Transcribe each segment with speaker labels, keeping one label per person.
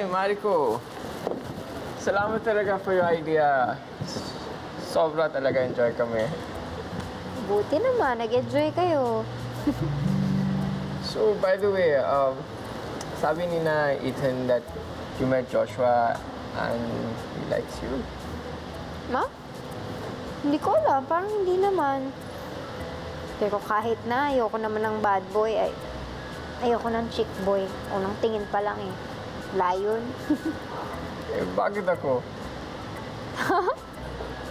Speaker 1: Mariko. Salamat talaga for your idea. Sobra talaga enjoy kami.
Speaker 2: Buti naman, nag-enjoy kayo.
Speaker 1: So, by the way, sabi ni na Ethan that you met Joshua and he likes you.
Speaker 2: Ma? Hindi ko alam, parang hindi naman. Pero kahit na, ayoko naman ng bad boy, ayoko ng chick boy. Unang tingin pa lang eh. Layon.
Speaker 1: Eh, bakit ako?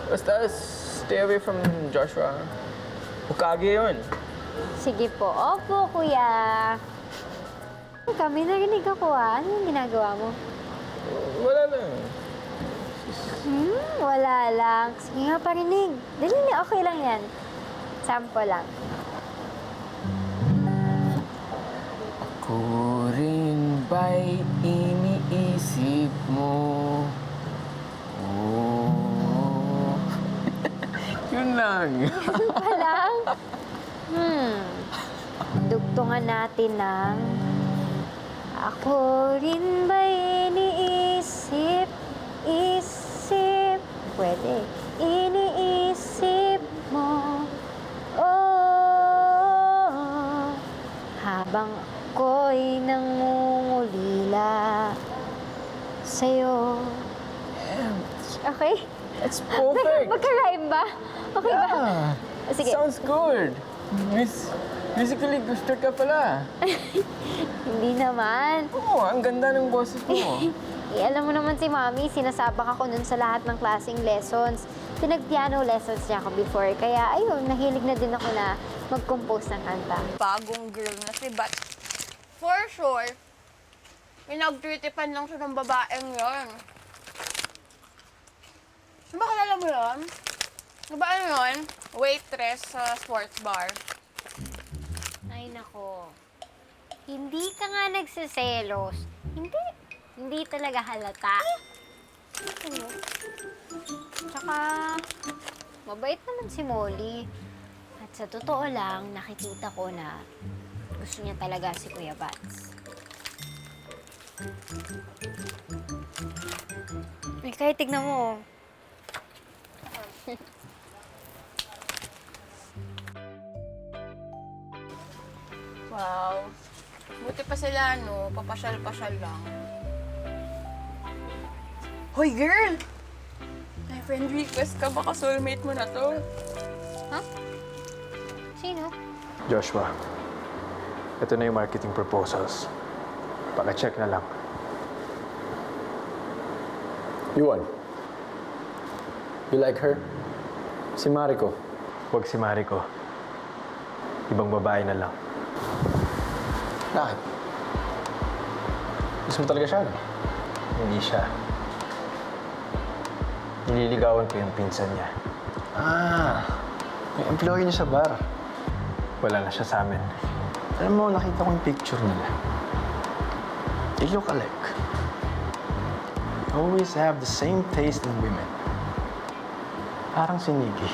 Speaker 1: Basta stay away from Joshua. Ukage yun.
Speaker 2: Sige po. Opo, kuya. Kami narinig ako ah. Ano yung ginagawa mo?
Speaker 1: Wala lang.
Speaker 2: Wala lang. Sige nga, parinig. Dali na, okay lang yan. Sample lang.
Speaker 1: Ako rin ba'y iniisip mo? Oh. Yun lang.
Speaker 2: Pa lang? Dugtungan natin ng ako rin ba iniisip, pwede, iniisip mo, oh, habang ako'y nangungulila sa'yo. Okay?
Speaker 1: It's perfect.
Speaker 2: Magka-rhyme ba? Okay ba?
Speaker 1: Ah,
Speaker 2: Sige.
Speaker 1: sounds good. Musically gifted ka pala.
Speaker 2: Hindi naman.
Speaker 1: Oo, ang ganda ng boses mo.
Speaker 2: Alam mo naman si Mami, sinasabak ako nun sa lahat ng klaseng lessons. Pinag-piano lessons niya ako before. Kaya ayun, nahilig na din ako na mag-compose ng kanta.
Speaker 3: Bagong girl na si Bat. For sure, pinag-treatipan lang siya ng babaeng yon. Diba kilala mo yun? Diba ano yun? Waitress sa sports bar.
Speaker 2: Ay nako, hindi ka nga nagsiselos. Hindi talaga halata. Ano? Tsaka, mabait naman si Molly. At sa totoo lang, nakikita ko na gusto niya talaga si Kuya Bats. Kahit tignan mo.
Speaker 3: Wow. Buti pa sila, no? Papasyal-pasyal lang. Hoy, girl! May friend request ka. Baka soulmate mo na to.
Speaker 2: Sino?
Speaker 4: Joshua, ito na yung marketing proposals. Paka-check na lang.
Speaker 5: Yuan, you like her? Si Mariko.
Speaker 4: Huwag si Mariko. Ibang babae na lang.
Speaker 5: Bakit? Gusto mo talaga siya, no?
Speaker 4: Hindi siya. Nililigawan ko yung pinsan niya.
Speaker 5: Ah, yung employee niya sa bar.
Speaker 4: Wala na siya sa amin.
Speaker 5: Alam mo, nakita ko yung picture nila. They look alike. Always have the same taste in women. Parang si Nikki.